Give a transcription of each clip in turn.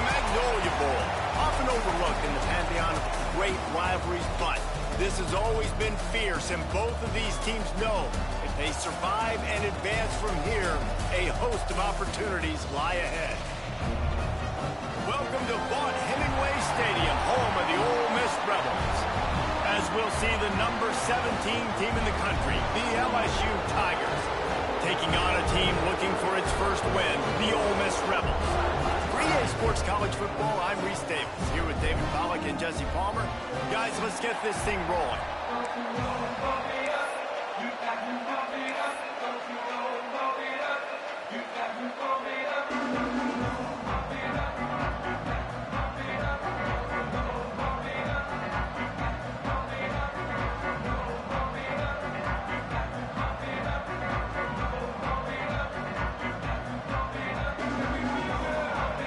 The Magnolia Bowl, often overlooked in the pantheon of great rivalries, but this has always been fierce, and both of these teams know if they survive and advance from here, a host of opportunities lie ahead. Welcome to Vaught Hemingway Stadium, home of the Ole Miss Rebels. As we'll see the number 17 team in the country, the LSU Tigers, taking on a team looking for its first win, the Ole Miss Rebels. For EA Sports College Football, I'm Reese Davis, here with David Pollack and Jesse Palmer. Guys, let's get this thing rolling.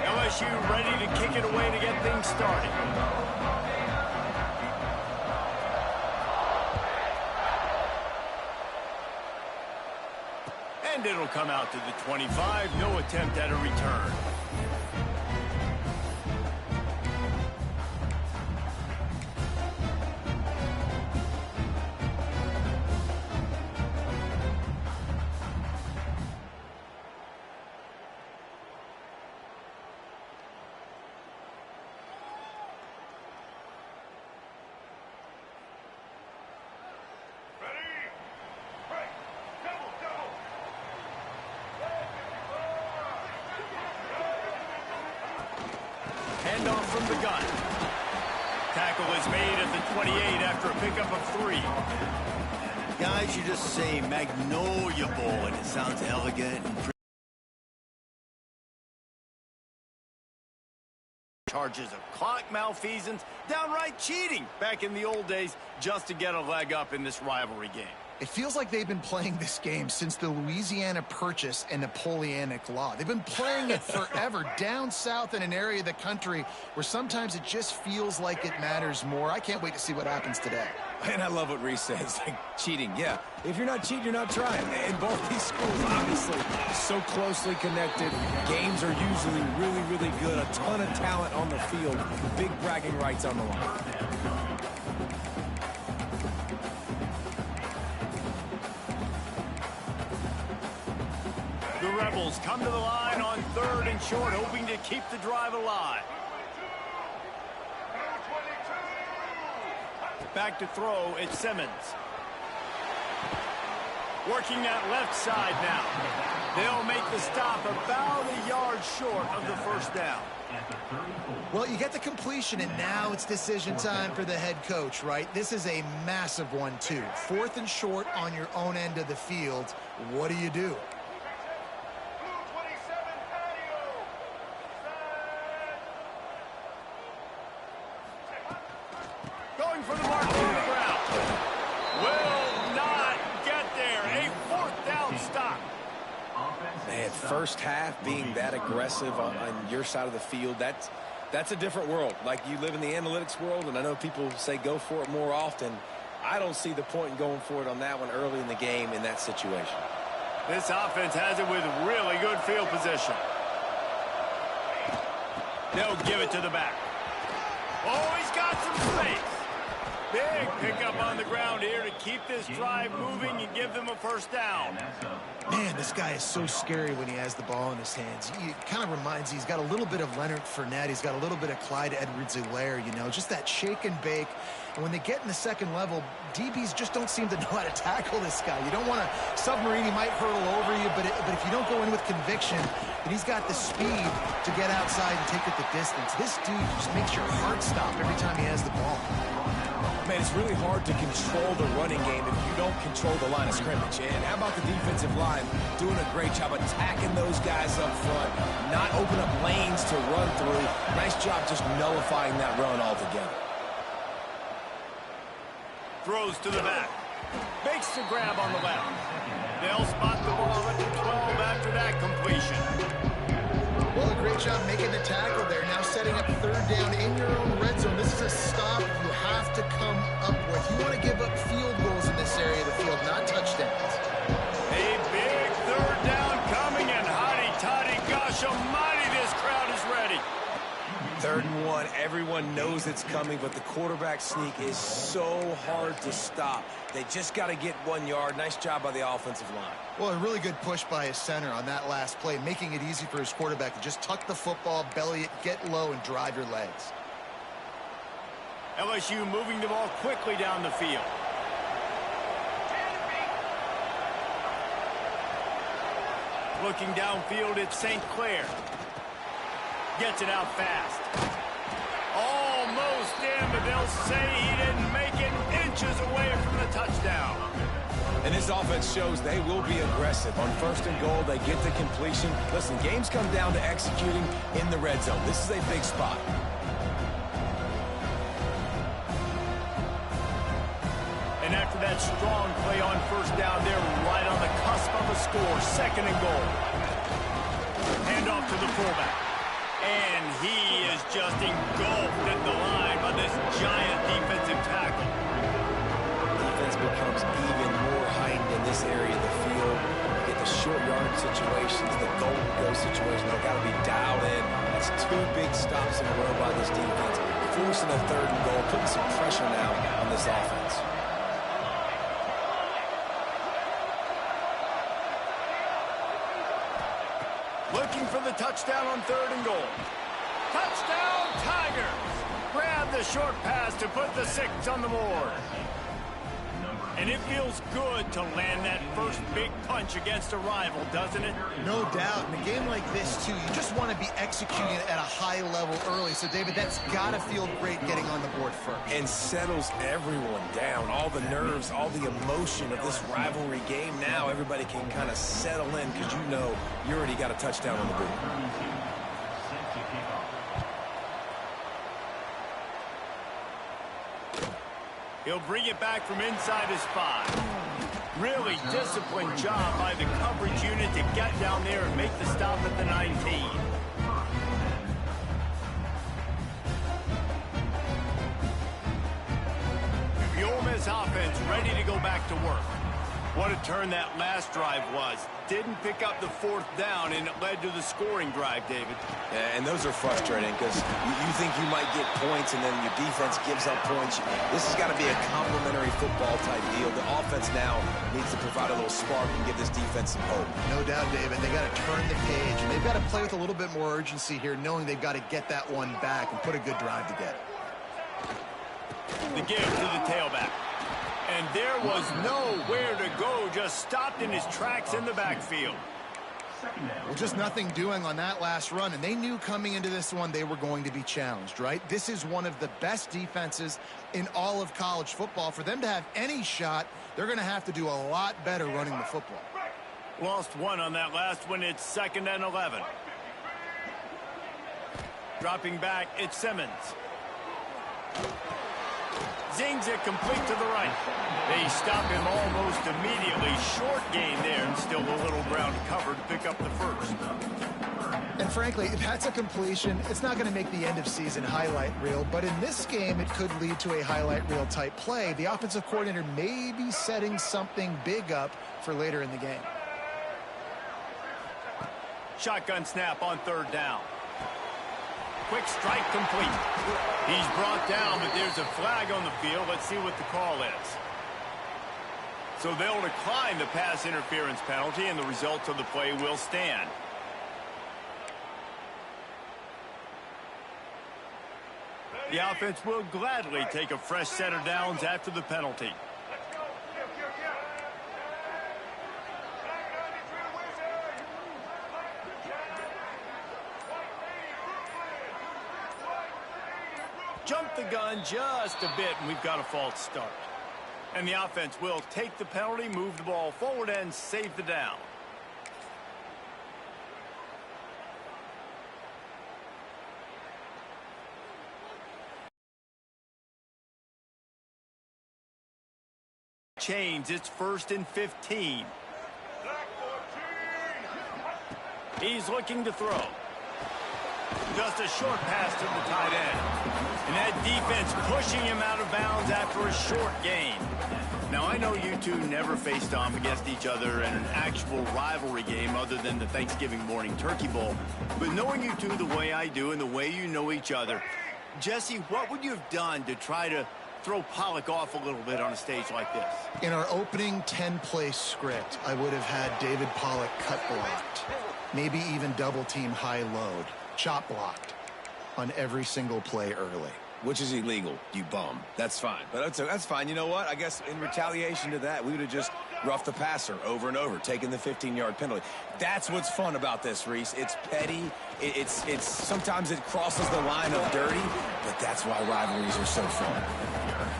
LSU ready to kick it away to get things started. And it'll come out to the 25. No attempt at a return. Handoff from the gun. Tackle is made at the 28 after a pickup of 3. Guys, you just say Magnolia Bowl, and it sounds elegant and charges of clock malfeasance, downright cheating back in the old days just to get a leg up in this rivalry game. It feels like they've been playing this game since the Louisiana Purchase and Napoleonic Law. They've been playing it forever down south in an area of the country where sometimes it just feels like it matters more. I can't wait to see what happens today. And I love what Reese says, like cheating. Yeah, if you're not cheating, you're not trying. And both these schools, obviously, so closely connected. Games are usually really, really good. A ton of talent on the field. Big bragging rights on the line. The Rebels come to the line on 3rd and short, hoping to keep the drive alive. Back to throw, it's Simmons. Working that left side now. They'll make the stop about a yard short of the first down. Well, you get the completion, and now it's decision time for the head coach, right? This is a massive one, too. 4th and short on your own end of the field. What do you do? Going for the mark on the ground. Will not get there. A 4th down stop. Man, first half being that aggressive on your side of the field, that's a different world. Like, you live in the analytics world, and I know people say go for it more often. I don't see the point in going for it on that one early in the game in that situation. This offense has it with really good field position. They'll give it to the back. Oh, he's got some space. Big pickup on the ground here to keep this drive moving and give them a first down. Man, this guy is so scary when he has the ball in his hands. He kind of reminds me, he's got a little bit of Leonard Fournette. He's got a little bit of Clyde Edwards-Helaire, you know, just that shake and bake. And when they get in the second level, DBs just don't seem to know how to tackle this guy. You don't want to submarine. He might hurtle over you, but if you don't go in with conviction, then he's got the speed to get outside and take it the distance. This dude just makes your heart stop every time he has the ball. Man, it's really hard to control the running game if you don't control the line of scrimmage. And how about the defensive line doing a great job attacking those guys up front, not open up lanes to run through. Nice job just nullifying that run altogether. Throws to the back. Makes the grab on the left. They'll spot the ball at the 12 after that completion. Well, a great job making the tackle there. Now setting up 3rd down in your own red zone. This is a stop you have to come up with. You want to give up field goals in this area of the field, not touchdowns. A big 3rd down coming, and hotty-toddy, gosh almighty, this crowd is ready. 3rd and 1, everyone knows it's coming, but the quarterback sneak is so hard to stop. They just got to get 1 yard. Nice job by the offensive line. Well, a really good push by his center on that last play, making it easy for his quarterback to just tuck the football, belly it, get low, and drive your legs. LSU moving the ball quickly down the field. Looking downfield, it's St. Clair. Gets it out fast. Almost in, but they'll say he didn't make it, inches away from the touchdown. And this offense shows they will be aggressive. On 1st and goal, they get the completion. Listen, games come down to executing in the red zone. This is a big spot. And after that strong play on 1st down, they're right on the cusp of a score. 2nd and goal. Hand off to the fullback. And he is just engulfed at the line by this giant defensive tackle. Defense becomes even more heightened in this area of the field. You get the short yardage situations, the golden go situation. They've got to be dialed in. That's 2 big stops in a row by this defense. Forcing a 3rd and goal, putting some pressure now on this offense. Looking for the touchdown on 3rd and goal. Touchdown, Tigers! Grab the short pass to put the 6 on the board. And it feels good to land that first big punch against a rival, doesn't it? No doubt. In a game like this, too, you just want to be executing at a high level early. So, David, that's got to feel great getting on the board first. And settles everyone down. All the nerves, all the emotion of this rivalry game. Now everybody can kind of settle in because you know you already got a touchdown on the board. He'll bring it back from inside his 5. Really disciplined job by the coverage unit to get down there and make the stop at the 19. The Ole Miss offense ready to go back to work. What a turn that last drive was. Didn't pick up the 4th down, and it led to the scoring drive, David. Yeah, and those are frustrating because you think you might get points, and then your defense gives up points. This has got to be a complementary football type deal. The offense now needs to provide a little spark and give this defense some hope. No doubt, David. They got to turn the page, and they've got to play with a little bit more urgency here, knowing they've got to get that one back and put a good drive together. The give to the tailback. And there was nowhere to go, just stopped in his tracks in the backfield. Well, just nothing doing on that last run, and they knew coming into this one they were going to be challenged, right? This is one of the best defenses in all of college football. For them to have any shot, they're going to have to do a lot better running the football. Lost 1 on that last one. It's 2nd and 11. Dropping back, it's Simmons. Zings it complete to the right. They stop him almost immediately. Short gain there, and still a little ground covered to pick up the 1st. And frankly, if that's a completion, it's not going to make the end of season highlight reel. But in this game, it could lead to a highlight reel type play. The offensive coordinator may be setting something big up for later in the game. Shotgun snap on 3rd down. Quick strike complete. He's brought down, but there's a flag on the field. Let's see what the call is. So they'll decline the pass interference penalty, and the results of the play will stand. The offense will gladly take a fresh set of downs after the penalty. Jump the gun just a bit, and we've got a false start. And the offense will take the penalty, move the ball forward, and save the down. Chains, it's 1st and 15. He's looking to throw. Just a short pass to the tight end. And that defense pushing him out of bounds after a short gain. Now, I know you two never faced off against each other in an actual rivalry game other than the Thanksgiving morning Turkey Bowl. But knowing you two the way I do and the way you know each other, Jesse, what would you have done to try to throw Pollock off a little bit on a stage like this? In our opening 10-play script, I would have had David Pollock cut blocked. Maybe even double-team high-load, chop blocked on every single play early. Which is illegal, you bum. That's fine. But that's fine. You know what? I guess in retaliation to that, we would have just roughed the passer over and over, taking the 15-yard penalty. That's what's fun about this, Reese. It's petty. It's sometimes it crosses the line of dirty, but that's why rivalries are so fun.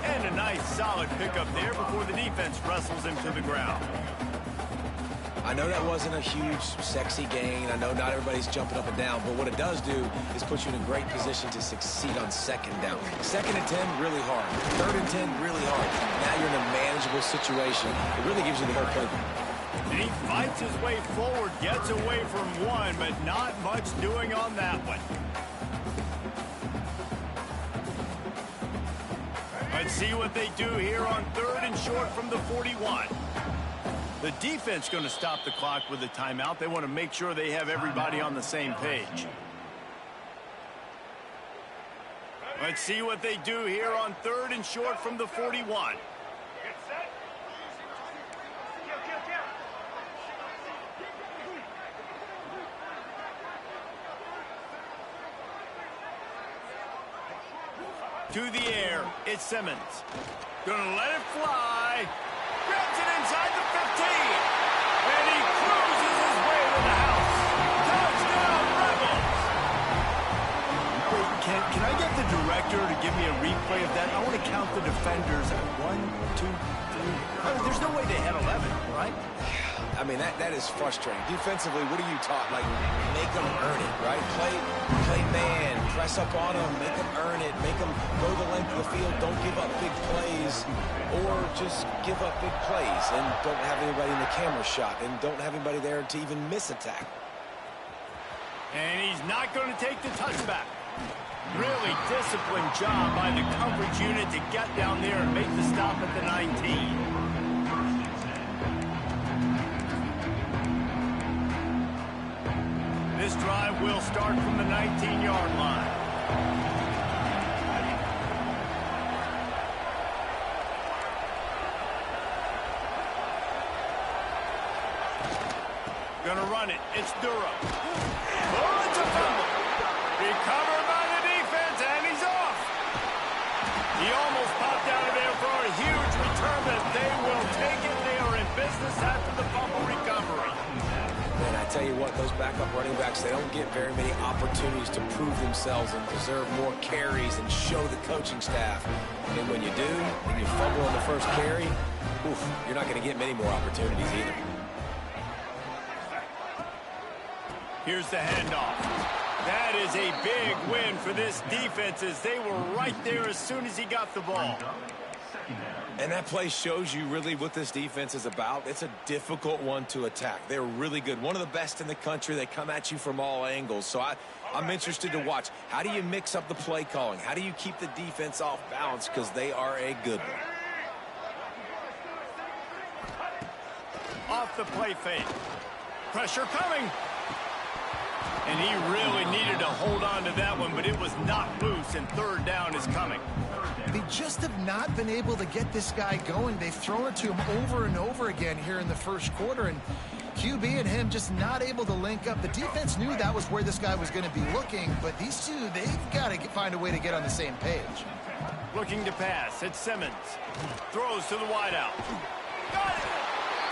And a nice, solid pickup there before the defense wrestles him to the ground. I know that wasn't a huge, sexy gain. I know not everybody's jumping up and down, but what it does do is put you in a great position to succeed on second down. 2nd and 10, really hard. 3rd and 10, really hard. Now you're in a manageable situation. It really gives you the whole playbook. And he fights his way forward, gets away from one, but not much doing on that one. Let's see what they do here on 3rd and short from the 41. The defense going to stop the clock with a timeout. They want to make sure they have everybody on the same page. Let's see what they do here on 3rd and short from the 41. To the air, it's Simmons. Gonna let it fly. Grabs it inside the 15. And he cruises his way to the house. Touchdown, Rebels. Wait, can I get the director to give me a replay of that? I want to count the defenders. 1, 2, 3. Oh, there's no way they had 11, right? I mean, that is frustrating. Defensively, what are you taught? Like, make them earn it, right? Play man, press up on them, make them earn it, make them go the length of the field, don't give up big plays, or just give up big plays and don't have anybody in the camera shot and don't have anybody there to even miss a tackle. And he's not going to take the touchback. Really disciplined job by the coverage unit to get down there and make the stop at the 19. This drive will start from the 19-yard line. Gonna run it. It's Durham. Oh, it's a fumble. Recovered by the defense, and he's off. He almost popped out of there for a huge return, but they will take it. They are in business after the fumble recovery. Man, I tell you what, those backup running backs, they don't get very many opportunities to prove themselves and deserve more carries and show the coaching staff. And when you do, and you fumble on the first carry, oof, you're not going to get many more opportunities either. Here's the handoff. That is a big win for this defense as they were right there as soon as he got the ball. And that play shows you really what this defense is about. It's a difficult one to attack. They're really good. One of the best in the country. They come at you from all angles. So I'm interested to watch. How do you mix up the play calling? How do you keep the defense off balance? Because they are a good one. Off the play fake. Pressure coming. And he really needed to hold on to that one, but it was not loose, and 3rd down is coming. They just have not been able to get this guy going. They've thrown it to him over and over again here in the first quarter, and QB and him just not able to link up. The defense knew that was where this guy was going to be looking, but these two, they've got to find a way to get on the same page. Looking to pass. It's Simmons. Throws to the wideout. Got it!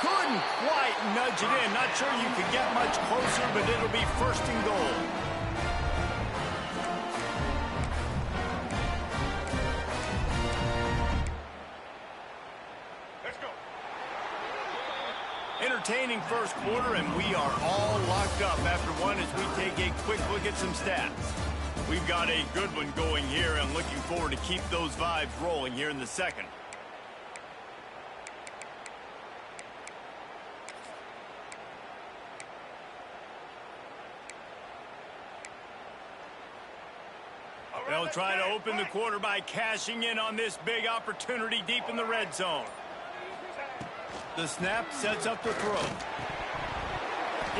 Couldn't quite nudge it in. Not sure you could get much closer, but it'll be 1st and goal. Let's go. Entertaining first quarter, and we are all locked up after one as we take a quick look at some stats. We've got a good one going here, and looking forward to keep those vibes rolling here in the second. They'll try to open the quarter by cashing in on this big opportunity deep in the red zone. The snap sets up the throw.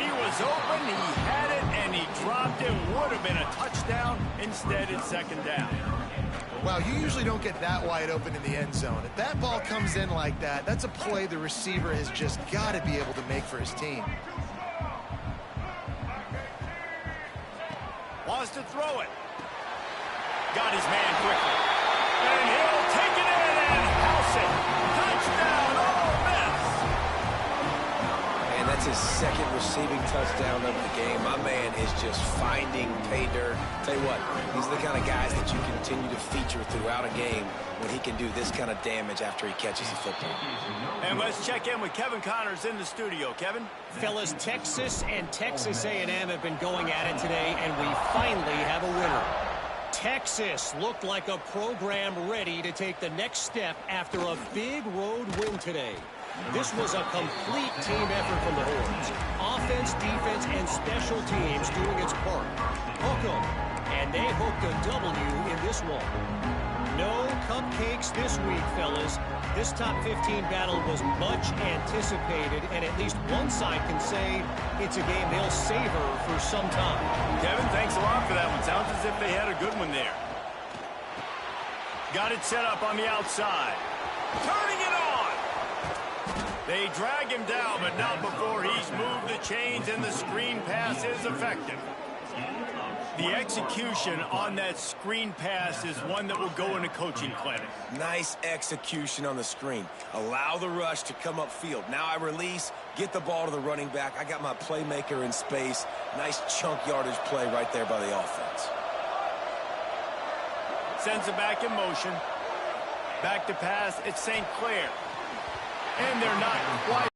He was open, he had it, and he dropped it. Would have been a touchdown. Instead, it's second down. Wow, you usually don't get that wide open in the end zone. If that ball comes in like that, that's a play the receiver has just got to be able to make for his team. Wants to throw it. Got his man quickly. And he'll take it in and house it. Touchdown, Ole Miss. And that's his second receiving touchdown of the game. My man is just finding pay dirt. Tell you what, these are the kind of guys that you continue to feature throughout a game when he can do this kind of damage after he catches the football. And let's check in with Kevin Connors in the studio. Kevin? Fellas, Texas and Texas A&M have been going at it today, and we finally have a winner. Texas looked like a program ready to take the next step after a big road win today. This was a complete team effort from the Horns. Offense, defense, and special teams doing its part. Hook 'em, and they hooked a W in this one. No cupcakes this week, fellas. This top 15 battle was much anticipated, and at least one side can say it's a game they'll savor for some time. Kevin, thanks a lot for that one. Sounds as if they had a good one there. Got it set up on the outside. Turning it on. They drag him down, but not before he's moved the chains, and the screen pass is effective. The execution on that screen pass is one that will go in a coaching clinic. Nice execution on the screen. Allow the rush to come upfield. Now I release, get the ball to the running back. I got my playmaker in space. Nice chunk yardage play right there by the offense. Sends it back in motion. Back to pass, it's St. Clair. And they're not quite.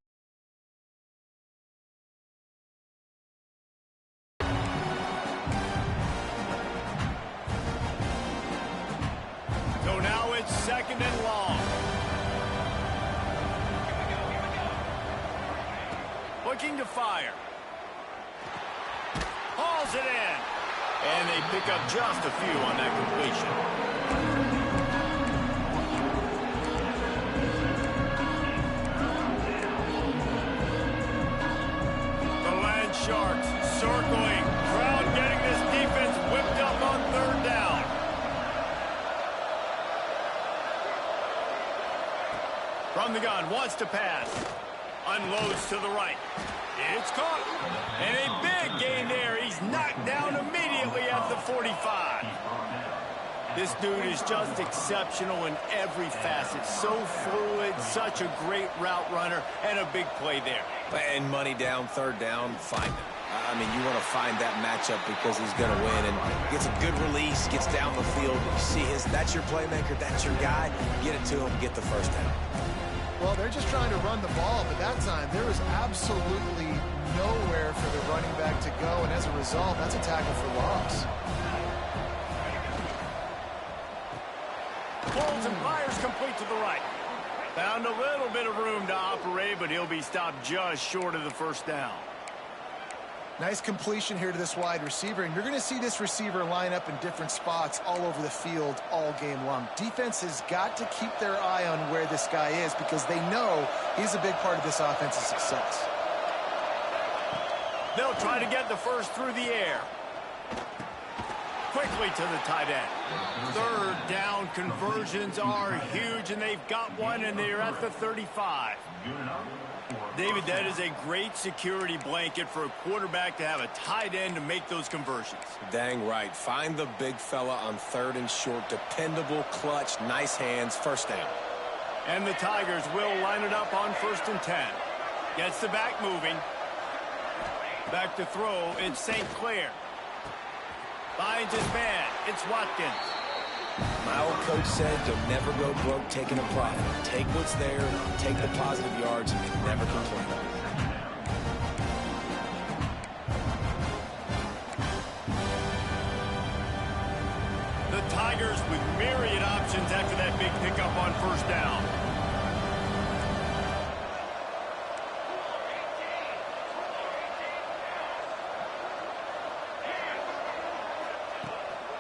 So now it's second and long. Looking to fire. Hauls it in. And they pick up just a few on that completion. Sharks circling. Crowd getting this defense whipped up on third down. From the gun, wants to pass. Unloads to the right. It's caught. And a big gain there. He's knocked down immediately at the 45. This dude is just exceptional in every facet. So fluid, such a great route runner, and a big play there. And money down, third down, find him. I mean, you want to find that matchup because he's going to win, and gets a good release, gets down the field. You see that's your playmaker, that's your guy. Get it to him, get the first down. Well, they're just trying to run the ball, but that time there was absolutely nowhere for the running back to go, and as a result, that's a tackle for loss. Pulls and fires complete to the right. Found a little bit of room to operate, but he'll be stopped just short of the first down. Nice completion here to this wide receiver, and you're going to see this receiver line up in different spots all over the field all game long. Defense has got to keep their eye on where this guy is because they know he's a big part of this offense's success. They'll try to get the first through the air. Quickly to the tight end. Third down conversions are huge, and they've got one, and they're at the 35. David, that is a great security blanket for a quarterback to have a tight end to make those conversions. Dang right. Find the big fella on third and short. Dependable, clutch, nice hands, first down. And the Tigers will line it up on 1st and 10. Gets the back moving. Back to throw, it's St. Clair. Finds his man, it's Watkins. My old coach said you'll never go broke taking a profit. Take what's there, take the positive yards, and never complain. The Tigers with myriad options after that big pickup on first down.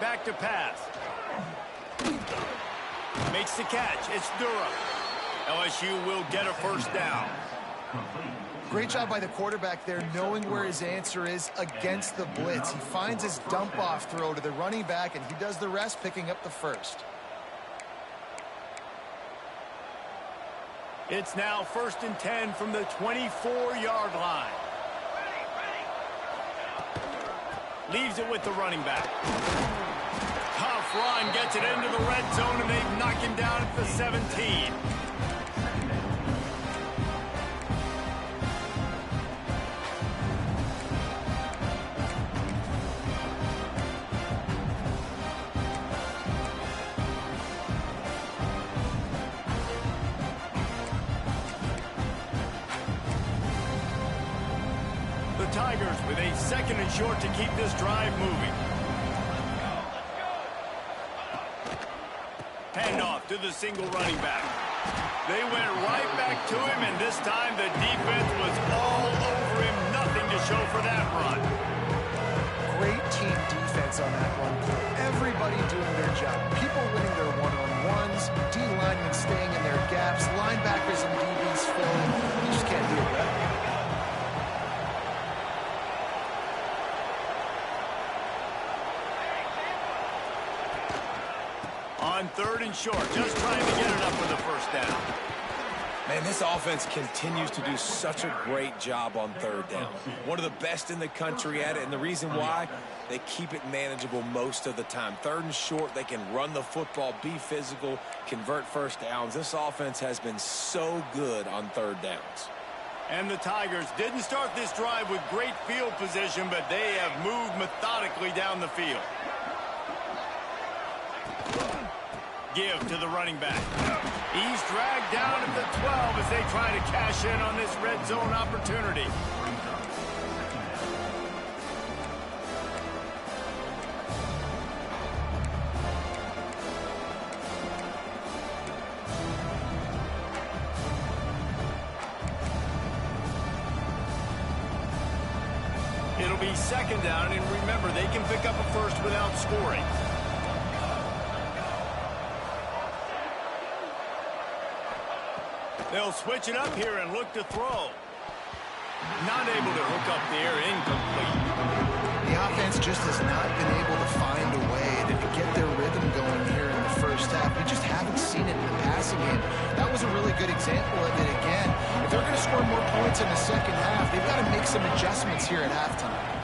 Back to pass. Makes the catch. It's Durham. LSU will get a first down. Great job by the quarterback there, knowing where his answer is against the blitz. He finds his dump-off throw to the running back, and he does the rest, picking up the first. It's now 1st and 10 from the 24-yard line. Leaves it with the running back. Tough run, gets it into the red zone, and they've knocked him down at the 17. Tigers with a 2nd and short to keep this drive moving. Handoff to the single running back. They went right back to him, and this time the defense was all over him. Nothing to show for that run. Great team defense on that run. Everybody doing their job. People winning their one-on-ones, D-linemen staying in their gaps, linebackers and DBs filling. You just can't do it better. On 3rd and short, just trying to get it up for the first down. Man, this offense continues to do such a great job on 3rd down. One of the best in the country at it, and the reason why, they keep it manageable most of the time. 3rd and short, they can run the football, be physical, convert first downs. This offense has been so good on 3rd downs. And the Tigers didn't start this drive with great field position, but they have moved methodically down the field. Give to the running back. He's dragged down at the 12 as they try to cash in on this red zone opportunity. It'll be 2nd down, and remember, they can pick up a first without scoring. They'll switch it up here and look to throw. Not able to hook up there, incomplete. The offense just has not been able to find a way to get their rhythm going here in the first half. We just haven't seen it in the passing game. That was a really good example of it again. If they're going to score more points in the second half, they've got to make some adjustments here at halftime.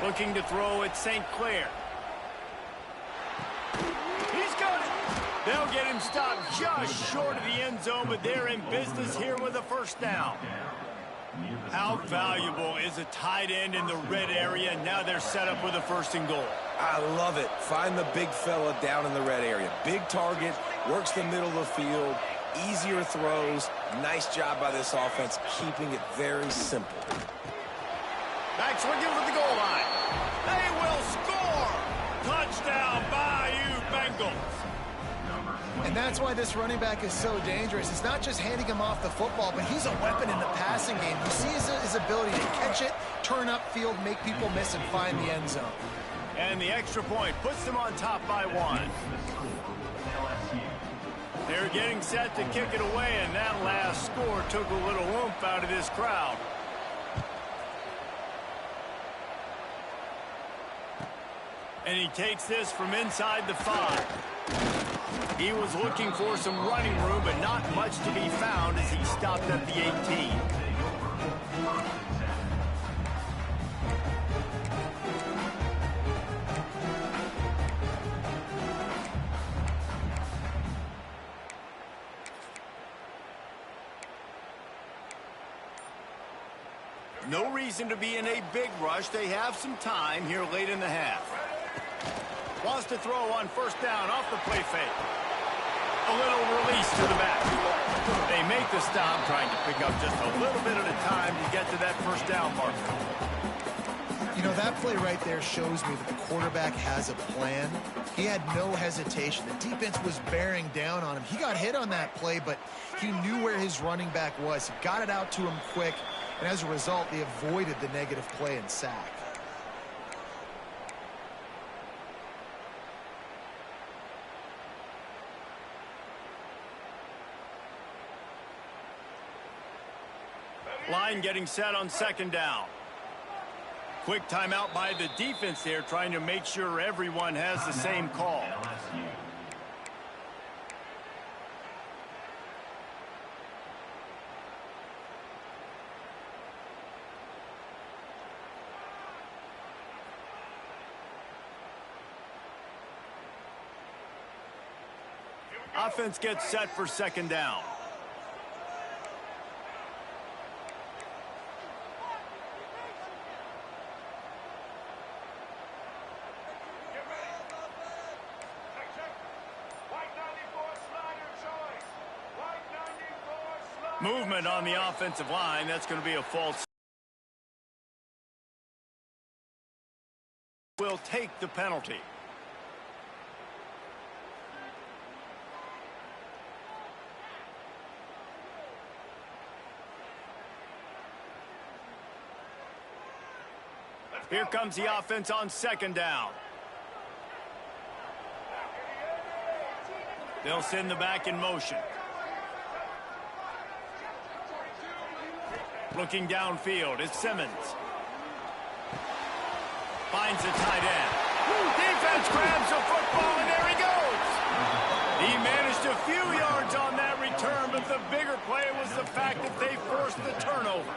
Looking to throw at St. Clair. He's got it. They'll get him stopped just short of the end zone, but they're in business here with a first down. How valuable is a tight end in the red area? Now they're set up with a 1st and goal. I love it. Find the big fella down in the red area. Big target, works the middle of the field, easier throws. Nice job by this offense, keeping it very simple. Back swinging with the goal line. They will score! Touchdown, Bayou Bengals. And that's why this running back is so dangerous. It's not just handing him off the football, but he's a weapon in the passing game. You see his ability to catch it, turn upfield, make people miss, and find the end zone. And the extra point puts them on top by 1. They're getting set to kick it away, and that last score took a little oomph out of this crowd. And he takes this from inside the 5. He was looking for some running room, but not much to be found as he stopped at the 18. No reason to be in a big rush. They have some time here late in the half. Wants to throw on 1st down off the play fake. A little release to the back. They make the stop, trying to pick up just a little bit at a time to get to that 1st down marker. You know, that play right there shows me that the quarterback has a plan. He had no hesitation. The defense was bearing down on him. He got hit on that play, but he knew where his running back was. He got it out to him quick, and as a result, they avoided the negative play and sack. Line getting set on second down. Quick timeout by the defense there, trying to make sure everyone has the same call. Offense gets set for second down. Movement on the offensive line. That's going to be a false. Will take the penalty. Here comes the offense on second down. They'll send the back in motion. Looking downfield is Simmons. Finds the tight end. Defense grabs the football, and there he goes. He managed a few yards on that return, but the bigger play was the fact that they forced the turnover.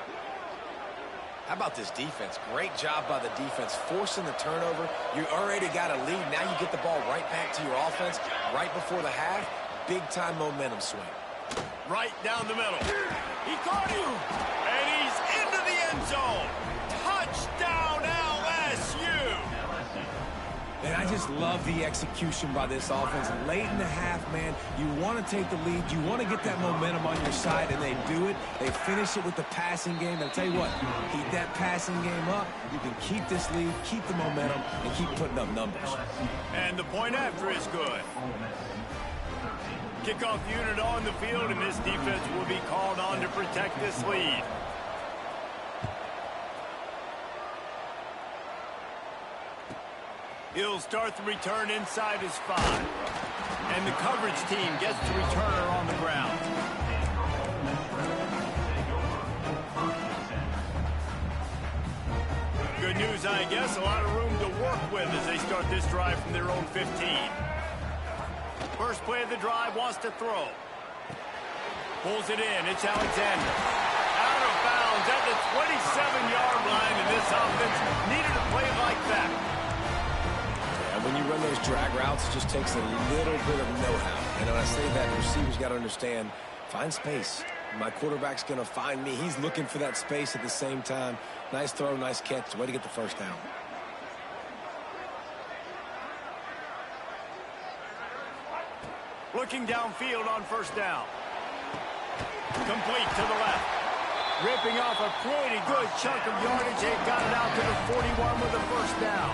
How about this defense? Great job by the defense, forcing the turnover. You already got a lead. Now you get the ball right back to your offense right before the half. Big-time momentum swing. Right down the middle. He caught him. And he's into the end zone. Touchdown, LSU. And I just love the execution by this offense. Late in the half, man, you want to take the lead. You want to get that momentum on your side, and they do it. They finish it with the passing game. I'll tell you what, keep that passing game up. You can keep this lead, keep the momentum, and keep putting up numbers. And the point after is good. Kickoff unit on the field, and this defense will be called on to protect this lead. He'll start the return inside his 5. And the coverage team gets the returner on the ground. Good news, I guess. A lot of room to work with as they start this drive from their own 15. First play of the drive, wants to throw. Pulls it in. It's Alexander. Out of bounds at the 27-yard line, and this offense needed a play like that. And when you run those drag routes, it just takes a little bit of know-how. And when I say that, the receivers got to understand, find space. My quarterback's going to find me. He's looking for that space at the same time. Nice throw, nice catch. Way to get the first down. Looking downfield on first down. Complete to the left. Ripping off a pretty good chunk of yardage. They got it out to the 41 with a first down.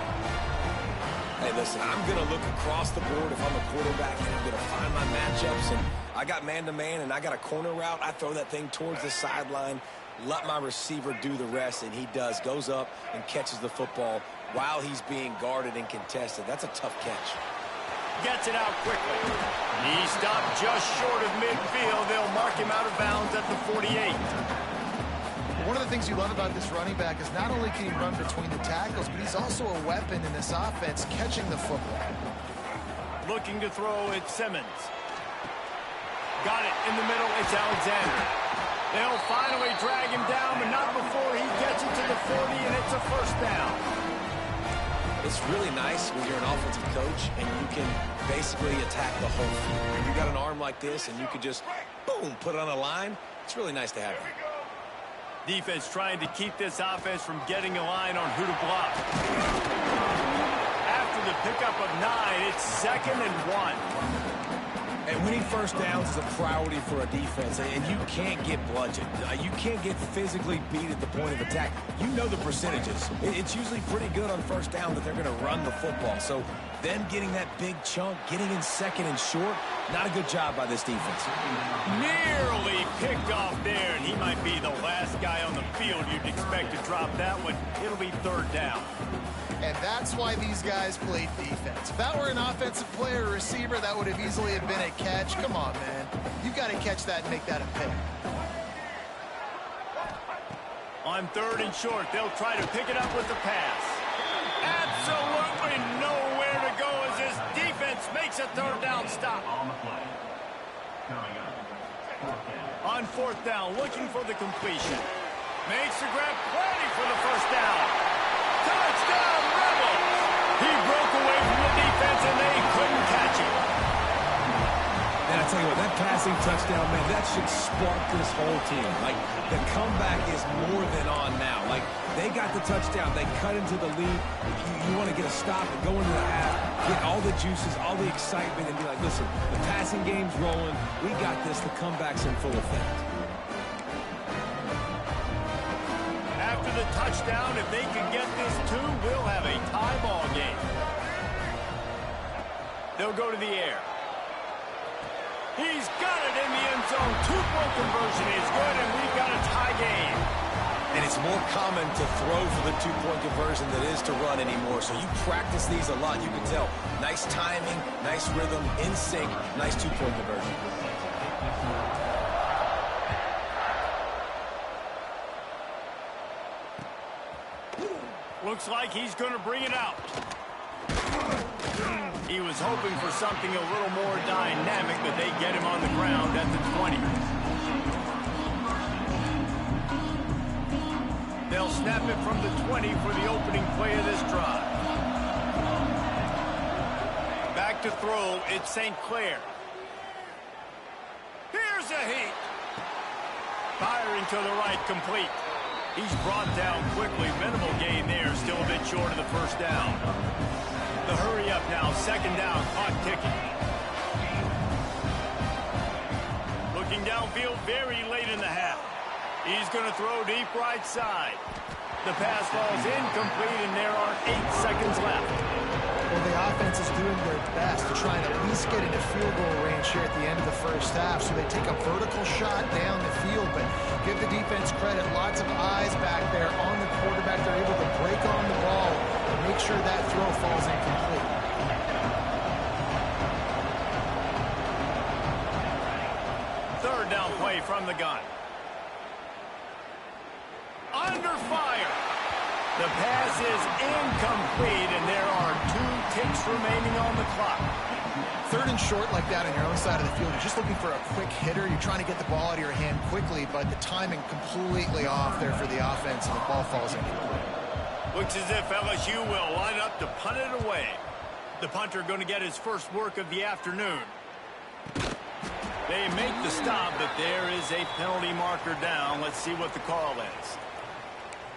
Hey, listen, I'm going to look across the board if I'm a quarterback, and I'm going to find my matchups. And I got man-to-man, and I got a corner route. I throw that thing towards the sideline, let my receiver do the rest, and he does. Goes up and catches the football while he's being guarded and contested. That's a tough catch. Gets it out quickly. He stopped just short of midfield. They'll mark him out of bounds at the 48. One of the things you love about this running back is not only can he run between the tackles, but he's also a weapon in this offense catching the football. Looking to throw, it's Simmons. Got it in the middle, it's Alexander. They'll finally drag him down, but not before he gets it to the 40, and it's a first down. It's really nice when you're an offensive coach and you can basically attack the whole field. When you got an arm like this and you can just, boom, put it on a line, it's really nice to have that. Defense trying to keep this offense from getting a line on who to block. After the pickup of 9, it's 2nd and 1. And winning first downs is a priority for a defense, and you can't get bludgeoned. You can't get physically beat at the point of attack. You know the percentages. It's usually pretty good on first down that they're going to run the football. So them getting that big chunk, getting in second and short, not a good job by this defense. Nearly picked off there, and he might be the last guy on the field you'd expect to drop that one. It'll be third down. And that's why these guys played defense. If that were an offensive player or receiver, that would have easily have been a catch. Come on, man. You've got to catch that and make that a pick. On third and short, they'll try to pick it up with the pass. Absolutely nowhere to go as this defense makes a third down stop. On fourth down, looking for the completion. Makes the grab, plenty for the first down. Touchdown, Rebels! He broke away from the defense, and they couldn't catch him. And I tell you what, that passing touchdown, man, that should spark this whole team. Like, the comeback is more than on now. Like, they got the touchdown. They cut into the lead. You want to get a stop and go into the half, get all the juices, all the excitement, and be like, listen, the passing game's rolling. We got this. The comeback's in full effect. After the touchdown, if they can get this too, we'll have a tie ball game. They'll go to the air. He's got it in the end zone. Two-point conversion is good, and we've got a tie game. And it's more common to throw for the two-point conversion than it is to run anymore. So you practice these a lot. You can tell. Nice timing, nice rhythm, in sync, nice two-point conversion. Looks like he's going to bring it out. He was hoping for something a little more dynamic, but they get him on the ground at the 20. They'll snap it from the 20 for the opening play of this drive. Back to throw, it's St. Clair. Here's a heat. Firing to the right, complete. He's brought down quickly. Minimal gain there. Still a bit short of the first down. The hurry up now. Second down. Clock ticking. Looking downfield very late in the half. He's going to throw deep right side. The pass falls incomplete, and there are 8 seconds left. Well, the offense is doing their best to try and at least get into field goal range here at the end of the first half. So they take a vertical shot down the field, but give the defense credit. Lots of eyes back there on the quarterback. They're able to break on the ball and make sure that throw falls incomplete. Third down play from the gun. Under fire. The pass is incomplete, and there are 2 ticks remaining on the clock. Third and short like that on your own side of the field, you're just looking for a quick hitter. You're trying to get the ball out of your hand quickly, but the timing completely off there for the offense, and the ball falls incomplete. Looks as if LSU will line up to punt it away. The punter going to get his first work of the afternoon. They make the stop, but there is a penalty marker down. Let's see what the call is.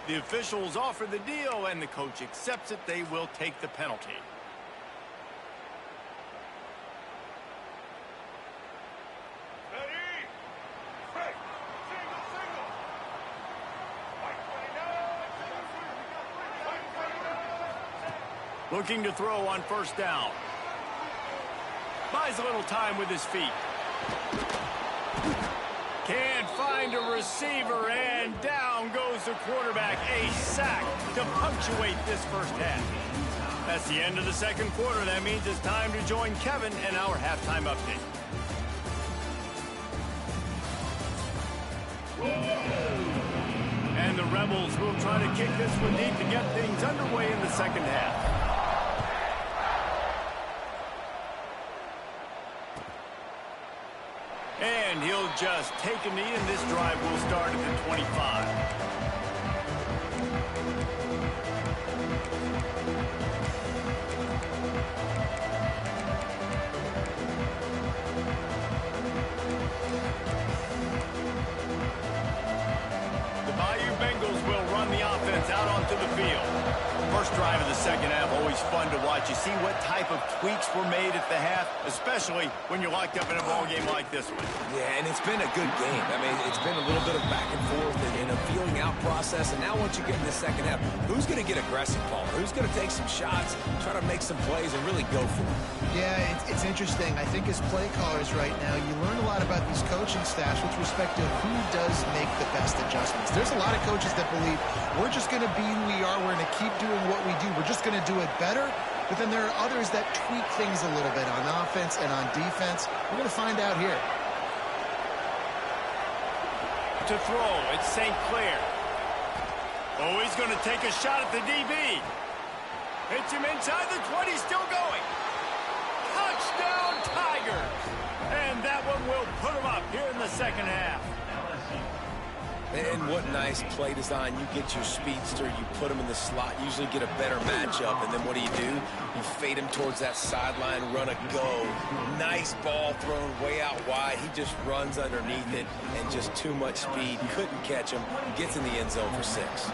The officials offer the deal, and the coach accepts it. They will take the penalty. Looking to throw on first down. Buys a little time with his feet. Can't find a receiver, and down goes the quarterback. A sack to punctuate this first half. That's the end of the second quarter. That means it's time to join Kevin and our halftime update. And the Rebels will try to kick this one deep to get things underway in the second half. And he'll just take a knee, and this drive will start at the 25. The Bayou Bengals will run the offense out on onto the field. First drive of the second half, always fun to watch. You see what type of tweaks were made at the half, especially when you're locked up in a ball game like this one. Yeah, and it's been a good game. I mean, it's been a little bit of back and forth and a feeling out process. And now once you get in the second half, who's going to get aggressive, Paul? Who's going to take some shots, try to make some plays, and really go for it? Yeah, it's interesting. I think as play callers right now, you learn a lot about these coaching staffs with respect to who does make the best adjustments. There's a lot of coaches that believe we're just going to be who we are. We're going to keep doing what we do. We're just going to do it better. But then there are others that tweak things a little bit on offense and on defense. We're going to find out here. To throw, it's St. Clair. Oh, he's going to take a shot at the DB. Hits him inside the 20, still going. Touchdown, Tigers. And that one will put him up here in the second half. And what nice play design. You get your speedster, you put him in the slot, usually get a better matchup, and then what do? You fade him towards that sideline, run a go. Nice ball thrown way out wide. He just runs underneath it, and just too much speed. Couldn't catch him. Gets in the end zone for 6.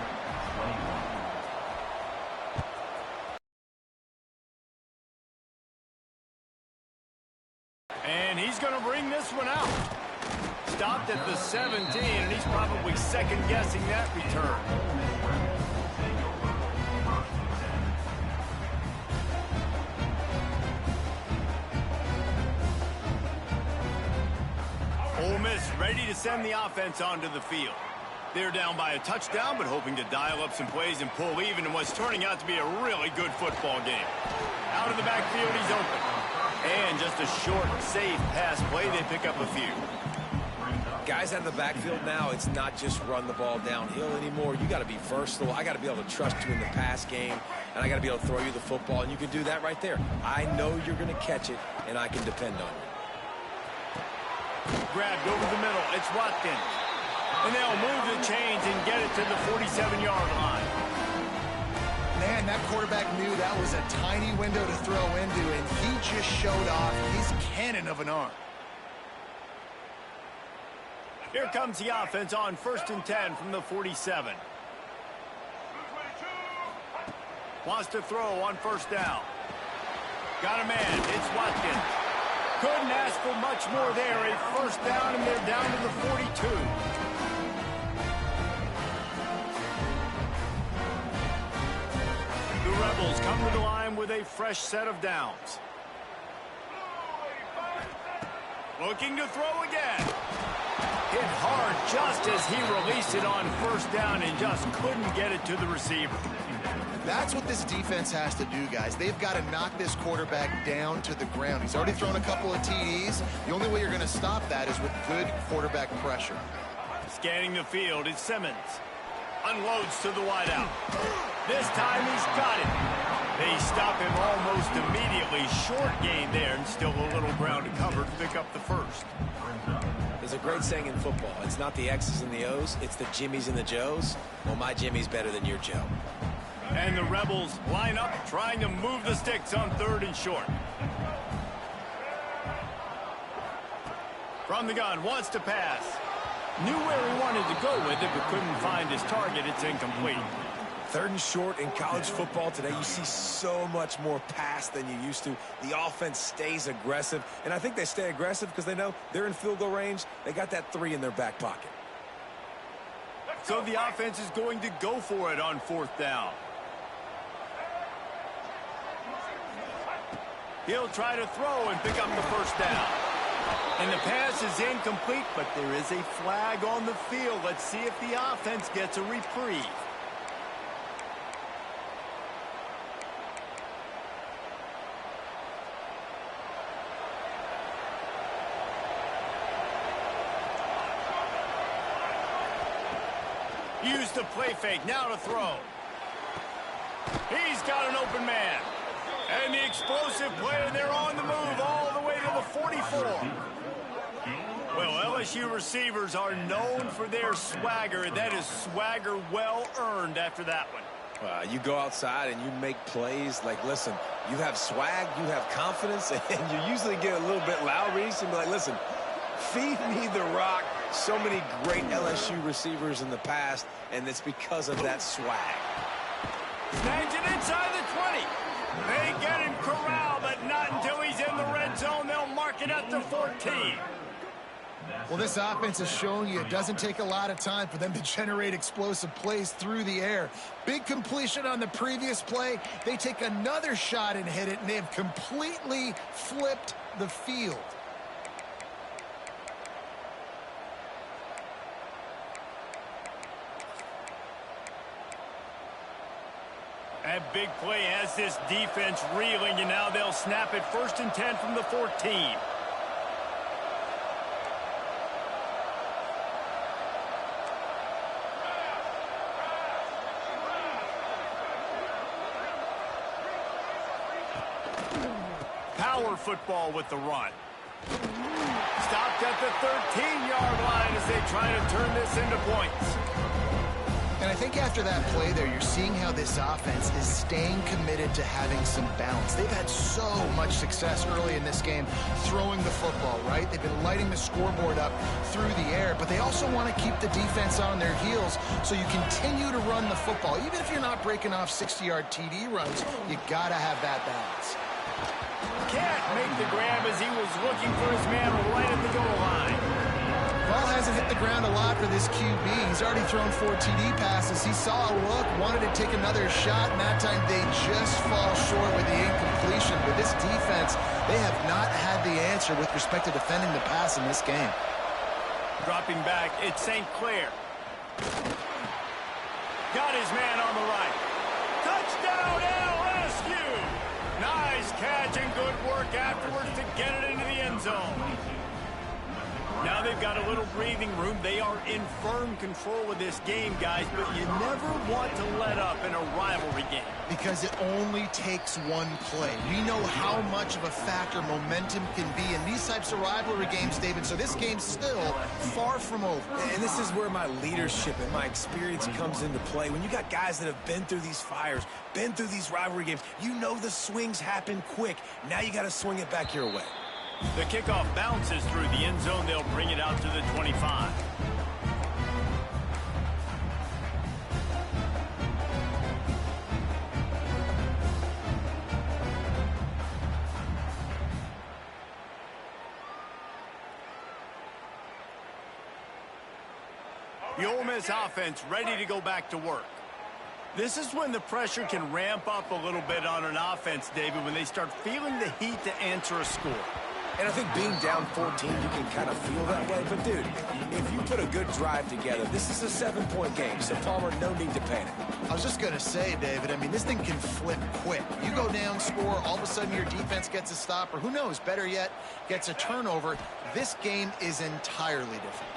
And he's going to bring this one out. Stopped at the 17, and he's probably second-guessing that return. Ole Miss ready to send the offense onto the field. They're down by a touchdown, but hoping to dial up some plays and pull even in what's turning out to be a really good football game. Out of the backfield, he's open. And just a short, safe pass play, they pick up a few. Guys out of the backfield now, it's not just run the ball downhill anymore. You got to be versatile. I got to be able to trust you in the pass game, and I got to be able to throw you the football, and you can do that right there. I know you're going to catch it, and I can depend on you. Grabbed over the middle. It's Watkins. And they'll move the chains and get it to the 47-yard line. Man, that quarterback knew that was a tiny window to throw into, and he just showed off his cannon of an arm. Here comes the offense on 1st and 10 from the 47. Wants to throw on 1st down. Got a man. It's Watkins. Couldn't ask for much more there. A 1st down, and they're down to the 42. The Rebels come to the line with a fresh set of downs. Looking to throw again. Hit hard just as he released it on 1st down and just couldn't get it to the receiver. That's what this defense has to do, guys. They've got to knock this quarterback down to the ground. He's already thrown a couple of TDs. The only way you're going to stop that is with good quarterback pressure. Scanning the field, it's Simmons. Unloads to the wideout. This time he's got it. They stop him almost immediately. Short gain there, and still a little ground to cover to pick up the 1st. There's a great saying in football. It's not the X's and the O's, it's the Jimmies and the Joes. Well, my Jimmy's better than your Joe. And the Rebels line up, trying to move the sticks on 3rd and short. From the gun, wants to pass. Knew where he wanted to go with it, but couldn't find his target. It's incomplete. 3rd and short in college football today, you see so much more pass than you used to. The offense stays aggressive, and I think they stay aggressive because they know they're in field goal range. They got that 3 in their back pocket. So the offense is going to go for it on 4th down. He'll try to throw and pick up the 1st down. And the pass is incomplete, but there is a flag on the field. Let's see if the offense gets a reprieve. Use the play fake, now to throw. He's got an open man. And the explosive play, and they're on the move all the way to the 44. Well, LSU receivers are known for their swagger. That is swagger well earned after that one. You go outside and you make plays. Like, listen, you have swag, you have confidence, and you usually get a little bit loud, Reese, and be like, listen, feed me the rock. So many great LSU receivers in the past, and it's because of that swag. Snags it inside the 20. They get him corralled, but not until he's in the red zone. They'll mark it at the 14. Well, this offense is showing you it doesn't take a lot of time for them to generate explosive plays through the air. Big completion on the previous play. They take another shot and hit it, and they have completely flipped the field. That big play has this defense reeling, and now they'll snap it 1st and 10 from the 14. Power football with the run. Stopped at the 13-yard line as they try to turn this into points. And I think after that play there, you're seeing how this offense is staying committed to having some balance. They've had so much success early in this game throwing the football, right? They've been lighting the scoreboard up through the air, but they also want to keep the defense on their heels so you continue to run the football. Even if you're not breaking off 60-yard TD runs, you got to have that balance. Can't make the grab as he was looking for his man right at the goal line. Ball hasn't hit the ground a lot for this QB. He's already thrown 4 TD passes. He saw a look, wanted to take another shot, and that time they just fall short with the incompletion. With this defense, they have not had the answer with respect to defending the pass in this game. Dropping back, it's St. Clair. Got his man on the right. Touchdown, LSU! Nice catch and good work afterwards to get it into the end zone. Now they've got a little breathing room. They are in firm control of this game, guys, but you never want to let up in a rivalry game. Because it only takes one play. We know how much of a factor momentum can be in these types of rivalry games, David, so this game's still far from over. And this is where my leadership and my experience comes into play. When you got guys that have been through these fires, been through these rivalry games, you know the swings happen quick. Now you got to swing it back your way. The kickoff bounces through the end zone. They'll bring it out to the 25. The Ole Miss offense ready to go back to work. This is when the pressure can ramp up a little bit on an offense, David, when they start feeling the heat to answer a score. And I think being down 14, you can kind of feel that way. But, dude, if you put a good drive together, this is a 7-point game. So, Palmer, no need to panic. I was just going to say, David, I mean, this thing can flip quick. You go down, score, all of a sudden your defense gets a stop, or who knows, better yet, gets a turnover. This game is entirely different.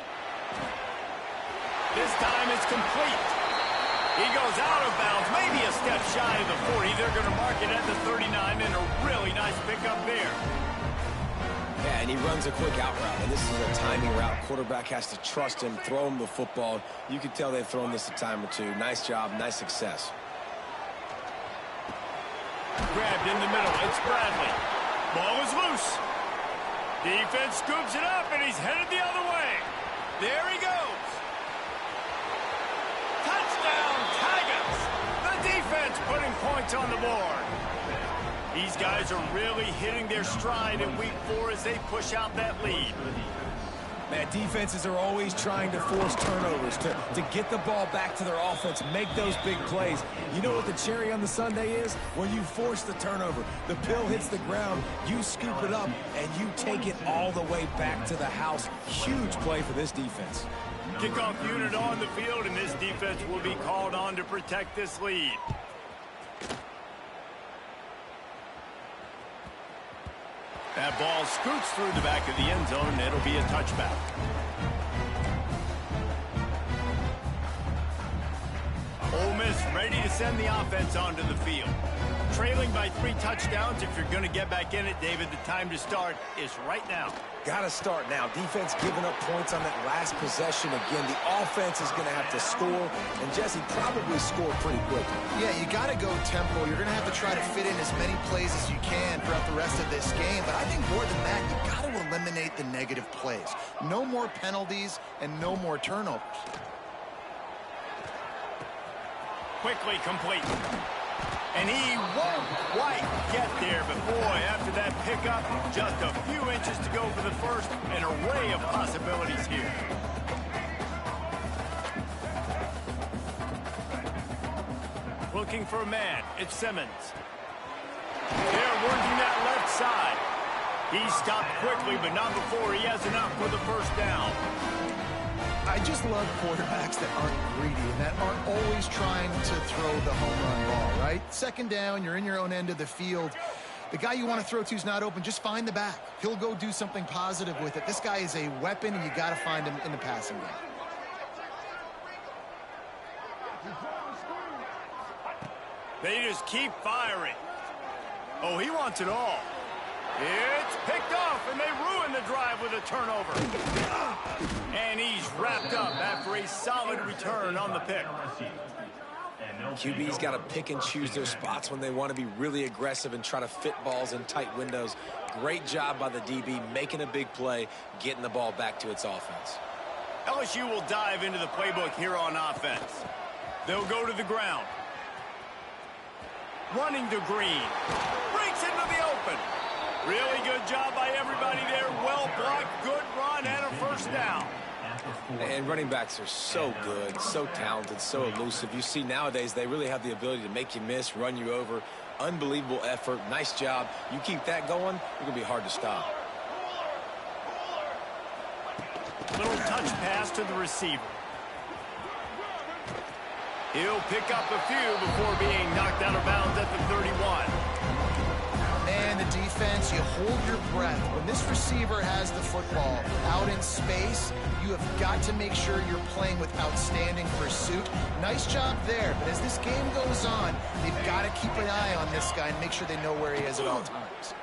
This time it's complete. He goes out of bounds, maybe a step shy of the 40. They're going to mark it at the 39, and a really nice pickup there. Yeah, and he runs a quick out route, and this is a timing route. Quarterback has to trust him, throw him the football. You can tell they've thrown this a time or two. Nice job, nice success. Grabbed in the middle, it's Bradley. Ball is loose. Defense scoops it up, and he's headed the other way. There he goes. Touchdown, Tigers! The defense putting points on the board. These guys are really hitting their stride in week 4 as they push out that lead. Man, defenses are always trying to force turnovers, to get the ball back to their offense, make those big plays. You know what the cherry on the sundae is? When you force the turnover, the pill hits the ground, you scoop it up, and you take it all the way back to the house. Huge play for this defense. Kickoff unit on the field, and this defense will be called on to protect this lead. That ball scoots through the back of the end zone, and it'll be a touchback. Ole Miss ready to send the offense onto the field. Trailing by 3 touchdowns. If you're going to get back in it, David, the time to start is right now. Got to start now. Defense giving up points on that last possession. Again, the offense is going to have to score, and Jesse probably score pretty quickly. Yeah, you got to go tempo. You're going to have to try to fit in as many plays as you can throughout the rest of this game. But I think more than that, you got to eliminate the negative plays. No more penalties and no more turnovers. Quickly complete. And he won't quite get there, but boy, after that pickup, just a few inches to go for the first. An array of possibilities here. Looking for a man. It's Simmons. They're working that left side. He stopped quickly, but not before he has enough for the first down. I just love quarterbacks that aren't greedy and that aren't always trying to throw the home run ball, right? Second down, you're in your own end of the field. The guy you want to throw to is not open. Just find the back. He'll go do something positive with it. This guy is a weapon, and you got to find him in the passing game. They just keep firing. Oh, he wants it all. It's picked off, and they ruin the drive with a turnover. And he's wrapped up after a solid return on the pick. QB's got to pick and choose their spots when they want to be really aggressive and try to fit balls in tight windows. Great job by the DB making a big play, getting the ball back to its offense. LSU will dive into the playbook here on offense. They'll go to the ground. Running to Green. Breaks into the open. Really good job by everybody there. Well blocked, good run, and a first down. And running backs are so good, so talented, so elusive. You see nowadays they really have the ability to make you miss, run you over. Unbelievable effort. Nice job. You keep that going, you're going to be hard to stop. Little touch pass to the receiver. He'll pick up a few before being knocked out of bounds at the 31. And the defense, you hold your breath. When this receiver has the football out in space, you have got to make sure you're playing with outstanding pursuit. Nice job there, but as this game goes on, they've got to keep an eye on this guy and make sure they know where he is at all times.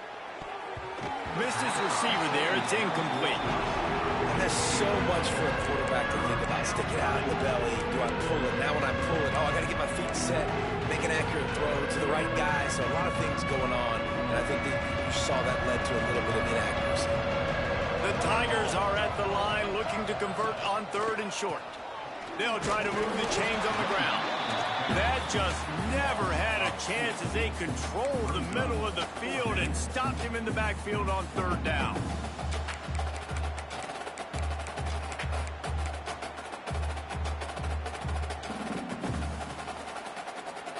Missed his receiver there. It's incomplete. And there's so much for a quarterback to think about. Stick it out in the belly. Do I pull it? Now when I pull it, oh, I got to get my feet set. Make an accurate throw to the right guy. So a lot of things going on. And I think that you saw that led to a little bit of inaccuracy. The Tigers are at the line looking to convert on 3rd and short. They'll try to move the chains on the ground. That just never had a chance as they controlled the middle of the field and stopped him in the backfield on 3rd down.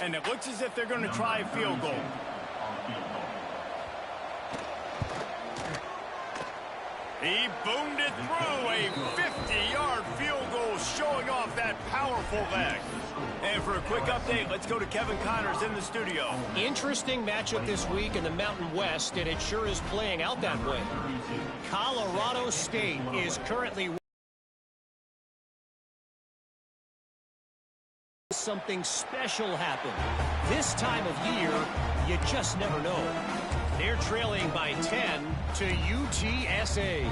And it looks as if they're going to try a field goal. He boomed it through, a 50-yard field goal showing off that powerful leg. And for a quick update, let's go to Kevin Connors in the studio. Interesting matchup this week in the Mountain West, and it sure is playing out that way. Colorado State is currently something special happen. This time of year, you just never know. They're trailing by 10 to UTSA.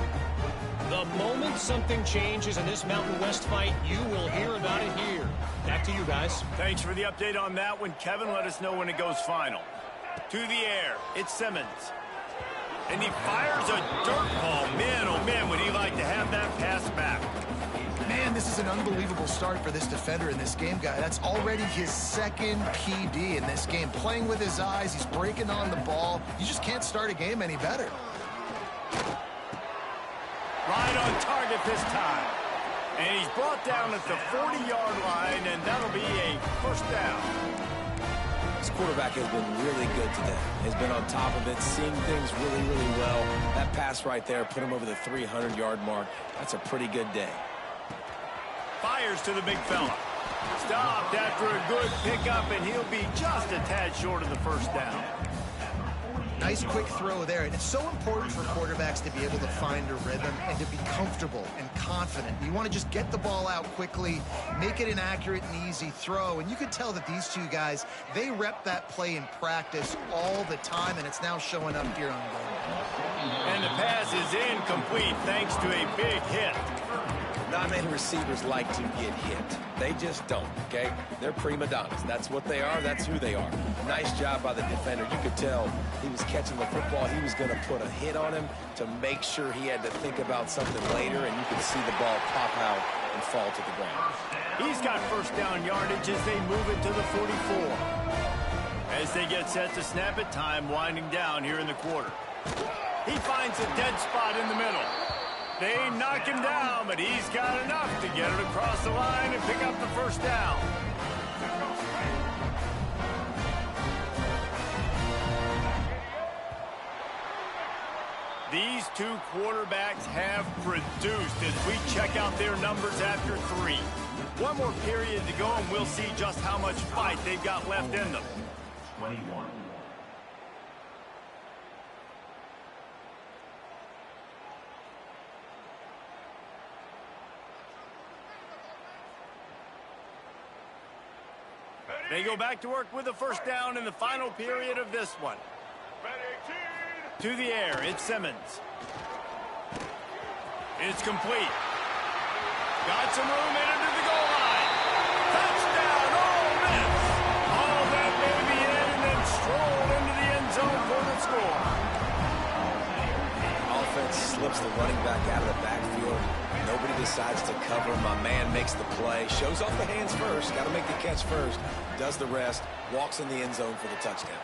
The moment something changes in this Mountain West fight, you will hear about it here. Back to you guys. Thanks for the update on that one, Kevin. Let us know when it goes final. To the air, it's Simmons. And he fires a dirt ball. Man, oh man, would he like to have that pass back. Man, this is an unbelievable start for this defender in this game, guy. That's already his 2nd PD in this game. Playing with his eyes, he's breaking on the ball. You just can't start a game any better. Right on target this time. And he's brought down at the 40-yard line, and that'll be a first down. This quarterback has been really good today. Has been on top of it, seeing things really, really well. That pass right there put him over the 300-yard mark. That's a pretty good day. Fires to the big fella. Stopped after a good pickup, and he'll be just a tad short of the first down. Nice quick throw there. And it's so important for quarterbacks to be able to find a rhythm and to be comfortable and confident. You want to just get the ball out quickly, make it an accurate and easy throw. And you could tell that these two guys, they rep that play in practice all the time, and it's now showing up here on goal. And the pass is incomplete thanks to a big hit. Not many receivers like to get hit. They just don't, okay? They're prima donnas. That's what they are. That's who they are. Nice job by the defender. You could tell he was catching the football. He was going to put a hit on him to make sure he had to think about something later, and you could see the ball pop out and fall to the ground. He's got first down yardage as they move it to the 44. As they get set to snap it, time winding down here in the quarter. He finds a dead spot in the middle. They knock him down, but he's got enough to get it across the line and pick up the first down. These two quarterbacks have produced as we check out their numbers after 3. One more period to go, and we'll see just how much fight they've got left in them. 21. They go back to work with a first down in the final period of this one. To the air, it's Simmons. It's complete. Got some room in into the goal line. Touchdown, Ole Miss. All that baby in and then strolled into the end zone for the score. Offense slips the running back out of the backfield. Nobody decides to cover. My man makes the play. Shows off the hands first. Got to make the catch first. Does the rest. Walks in the end zone for the touchdown.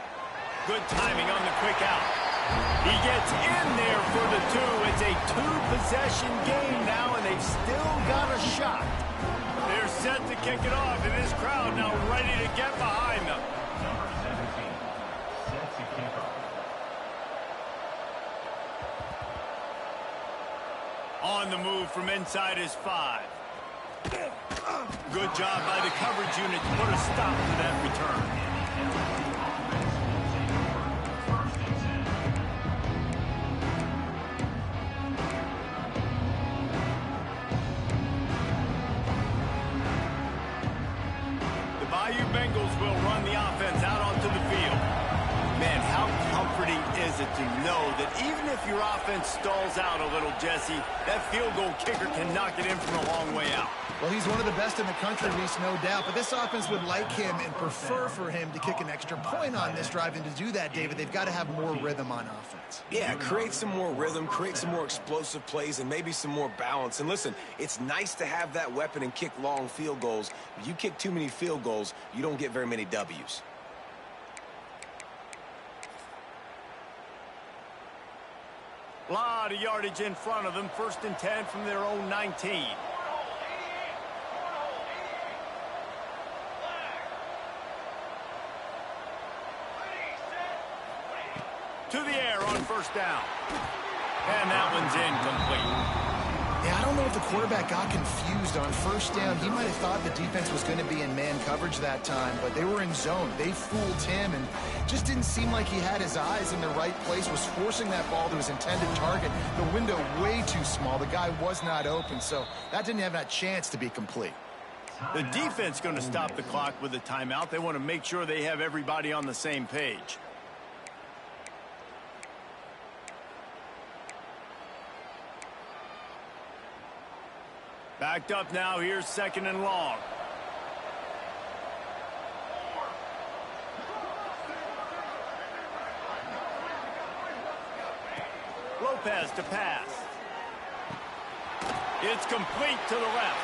Good timing on the quick out. He gets in there for the 2. It's a 2-possession game now, and they've still got a shot. They're set to kick it off, and this crowd now ready to get behind them. Number 17 sets the kickoff. On the move from inside his 5. Good job by the coverage unit to put a stop to that return. Bengals will run the offense out onto the field. Man, how comforting is it to know that even if your offense stalls out a little, Jesse, that field goal kicker can knock it in from a long way out. Well, he's one of the best in the country, Reese, no doubt. But this offense would like him and prefer for him to kick an extra point on this drive. And to do that, David, they've got to have more rhythm on offense. Yeah, create some more rhythm, create some more explosive plays, and maybe some more balance. And listen, it's nice to have that weapon and kick long field goals. If you kick too many field goals, you don't get very many W's. Lot of yardage in front of them. 1st and 10 from their own 19. To the air on first down. And that one's incomplete. Yeah, I don't know if the quarterback got confused on first down. He might have thought the defense was going to be in man coverage that time, but they were in zone. They fooled him, and just didn't seem like he had his eyes in the right place, was forcing that ball to his intended target. The window way too small. The guy was not open, so that didn't have that chance to be complete. The defense going to stop the clock with a timeout. They want to make sure they have everybody on the same page. Backed up now. Here's 2nd and long. Lopez to pass. It's complete to the left.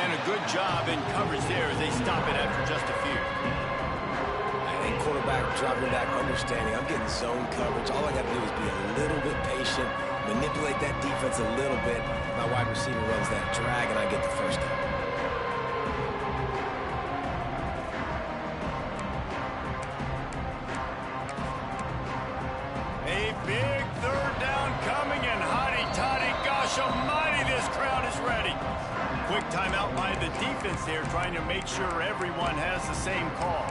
And a good job in coverage there as they stop it after just a few. I think quarterback, dropping back, understanding. I'm getting zone coverage. All I got to do is be a little bit patient, manipulate that defense a little bit. My wide receiver runs that drag, and I get the first down. A big 3rd down coming, and hotty-toddy, gosh almighty, this crowd is ready. Quick timeout by the defense there, trying to make sure everyone has the same call.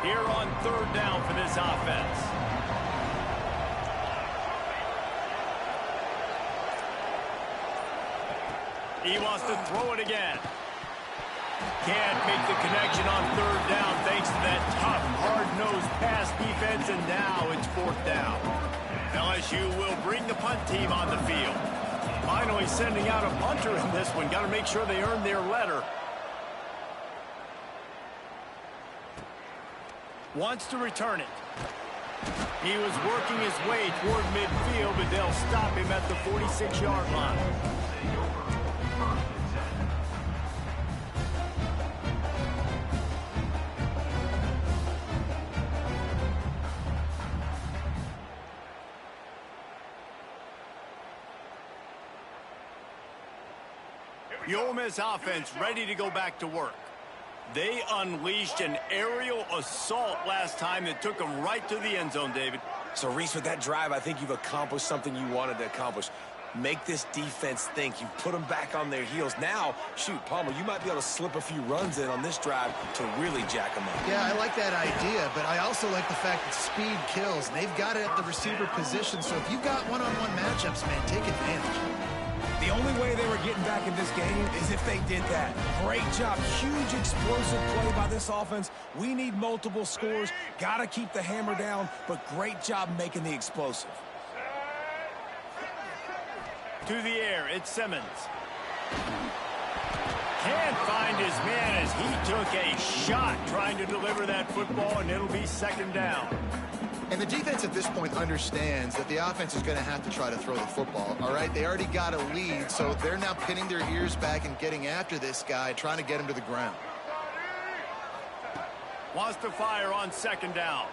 Here on 3rd down for this offense. He wants to throw it again. Can't make the connection on 3rd down thanks to that tough, hard-nosed pass defense, and now it's 4th down. LSU will bring the punt team on the field. Finally sending out a punter in this one. Got to make sure they earn their letter. Wants to return it. He was working his way toward midfield, but they'll stop him at the 46-yard line. The Ole Miss offense ready to go back to work. They unleashed an aerial assault last time that took them right to the end zone, David. So, Reese, with that drive, I think you've accomplished something you wanted to accomplish. Make this defense think. You've put them back on their heels. Now, shoot, Palmer, you might be able to slip a few runs in on this drive to really jack them up. Yeah, I like that idea, but I also like the fact that speed kills. And they've got it at the receiver position, so if you've got one-on-one matchups, man, take advantage. The only way they were getting back in this game is if they did that. Great job. Huge explosive play by this offense. We need multiple scores. Got to keep the hammer down, but great job making the explosive. To the air, it's Simmons. Can't find his man as he took a shot trying to deliver that football, and it'll be second down. And the defense at this point understands that the offense is going to have to try to throw the football, all right? They already got a lead, so they're now pinning their ears back and getting after this guy, trying to get him to the ground. Wants to fire on second down.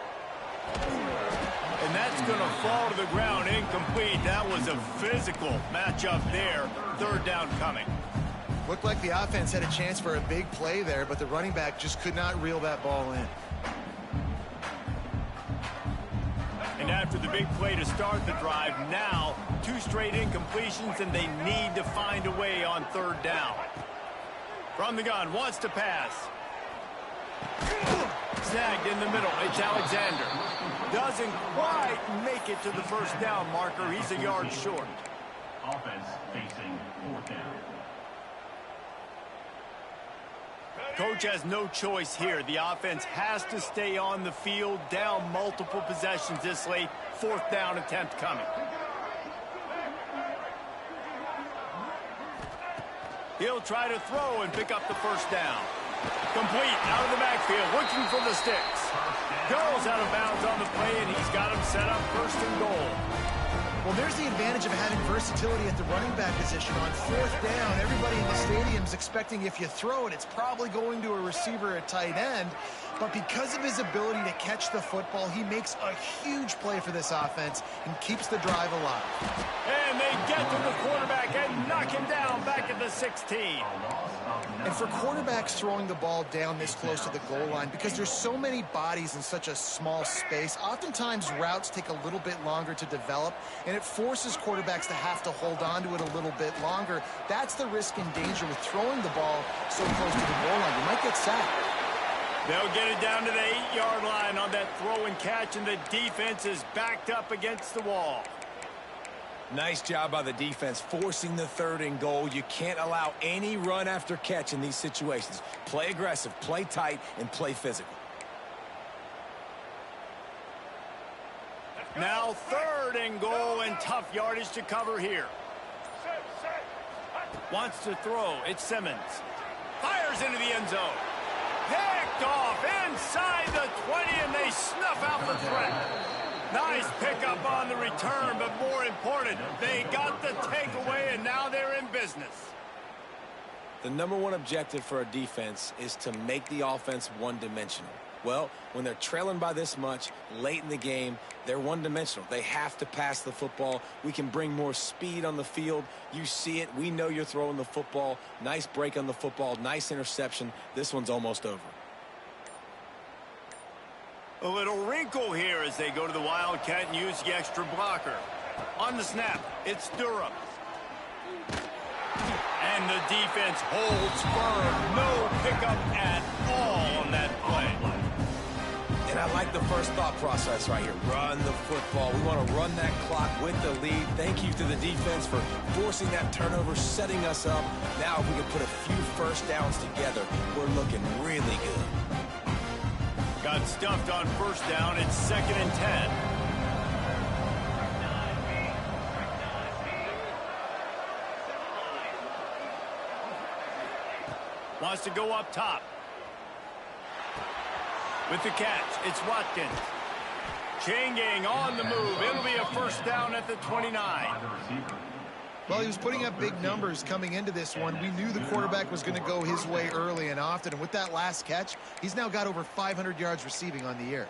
And that's going to fall to the ground incomplete. That was a physical matchup there. Third down coming. Looked like the offense had a chance for a big play there, but the running back just could not reel that ball in. And after the big play to start the drive, now 2 straight incompletions, and they need to find a way on third down. From the gun, wants to pass. Snagged in the middle, it's Alexander. Doesn't quite make it to the first down marker. He's a yard short. Offense facing fourth down. Coach has no choice here. The offense has to stay on the field, down multiple possessions this late. Fourth down attempt coming. He'll try to throw and pick up the first down. Complete out of the backfield, looking for the sticks. Goes out of bounds on the play, and he's got him set up first and goal. Well, there's the advantage of having versatility at the running back position. On fourth down, everybody in the stadium's expecting if you throw it, it's probably going to a receiver at tight end. But because of his ability to catch the football, he makes a huge play for this offense and keeps the drive alive. And they get to the quarterback and knock him down back at the 16. And for quarterbacks throwing the ball down this close to the goal line, because there's so many bodies in such a small space, oftentimes routes take a little bit longer to develop, and it forces quarterbacks to have to hold on to it a little bit longer. That's the risk and danger with throwing the ball so close to the goal line. You might get sacked. They'll get it down to the 8-yard line on that throw and catch, and the defense is backed up against the wall. Nice job by the defense forcing the third and goal. You can't allow any run after catch in these situations. Play aggressive, play tight, and play physical. Now third and goal, and tough yardage to cover here. Wants to throw. It's Simmons. Fires into the end zone. Picked off inside the 20, and they snuff out the threat. Nice pickup on the return, but more important, they got the takeaway, and now they're in business. The number one objective for a defense is to make the offense one-dimensional. Well, when they're trailing by this much late in the game, they're one-dimensional. They have to pass the football. We can bring more speed on the field. You see it. We know you're throwing the football. Nice break on the football. Nice interception. This one's almost over. A little wrinkle here as they go to the Wildcat and use the extra blocker. On the snap, it's Durham. And the defense holds firm. No pickup at all on that play. And I like the first thought process right here. Run the football. We want to run that clock with the lead. Thank you to the defense for forcing that turnover, setting us up. Now if we can put a few first downs together, we're looking really good. Got stuffed on first down. It's 2nd and 10. Wants to go up top. With the catch, it's Watkins. Chain gang on the move. It'll be a first down at the 29. Well, he was putting up big numbers coming into this one. We knew the quarterback was going to go his way early and often. And with that last catch, he's now got over 500 yards receiving on the year.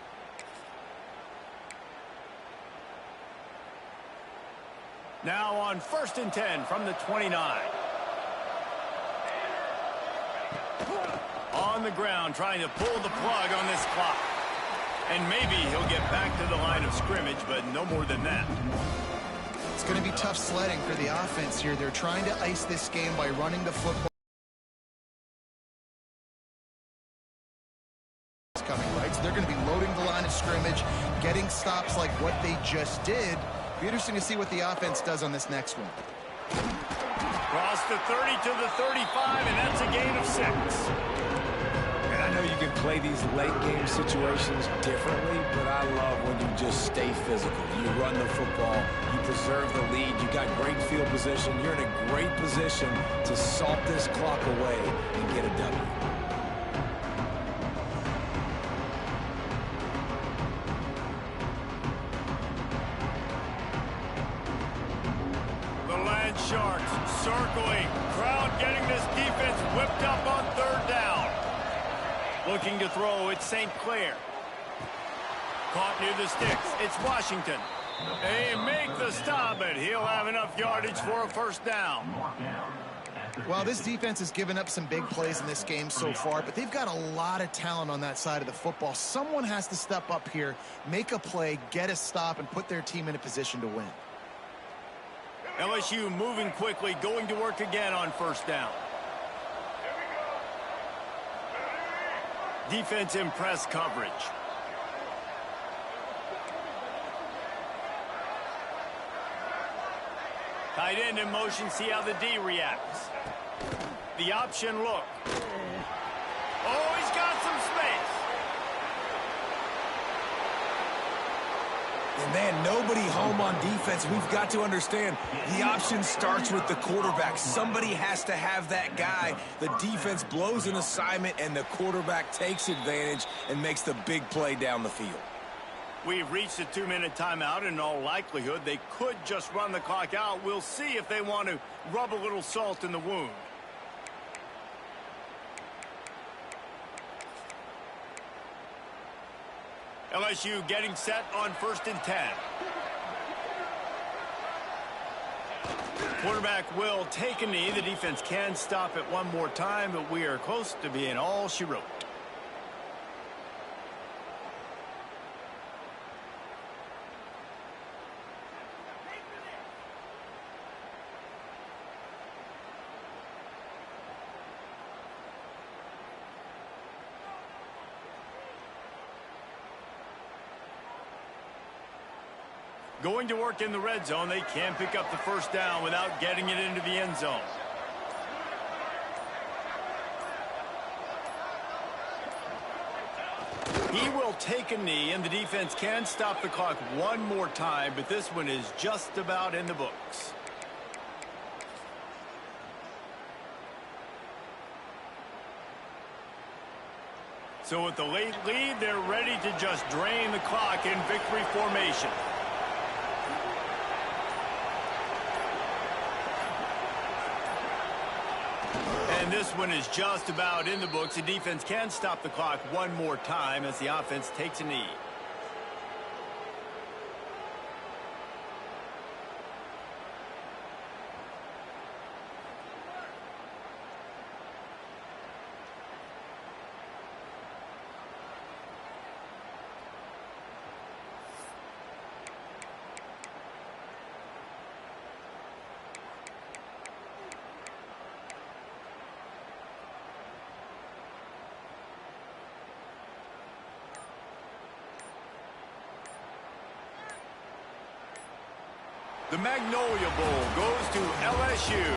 Now on 1st and 10 from the 29. On the ground, trying to pull the plug on this clock. And maybe he'll get back to the line of scrimmage, but no more than that. It's going to be tough sledding for the offense here. They're trying to ice this game by running the football. Coming, right? So they're going to be loading the line of scrimmage, getting stops like what they just did. Be interesting to see what the offense does on this next one. Cross the 30 to the 35, and that's a gain of 6. And I know you can play these late game situations differently, but I love when you just stay physical. You run the football, you preserve the lead, you got great field position, you're in a great position to salt this clock away and get a W. Sharks circling. Crowd getting this defense whipped up on 3rd down. Looking to throw, it's St. Clair. Caught near the sticks. It's Washington. They make the stop, but he'll have enough yardage for a first down. Well, this defense has given up some big plays in this game so far, but they've got a lot of talent on that side of the football. Someone has to step up here, make a play, get a stop, and put their team in a position to win. LSU moving quickly, going to work again on 1st down. Defense in press coverage. Tight end in motion, see how the D reacts. The option look. Oh, he's got some space. And man, nobody home on defense. We've got to understand the option starts with the quarterback. Somebody has to have that guy. The defense blows an assignment, and the quarterback takes advantage and makes the big play down the field. We've reached a 2-minute timeout, and in all likelihood, they could just run the clock out. We'll see if they want to rub a little salt in the wound. LSU getting set on 1st and 10. Quarterback will take a knee. The defense can stop it one more time, but we are close to being all she wrote. Going to work in the red zone. They can pick up the first down without getting it into the end zone. He will take a knee, and the defense can stop the clock one more time, but this one is just about in the books. So with the late lead, they're ready to just drain the clock in victory formation. And this one is just about in the books. The defense can stop the clock one more time as the offense takes a knee. The Magnolia Bowl goes to LSU.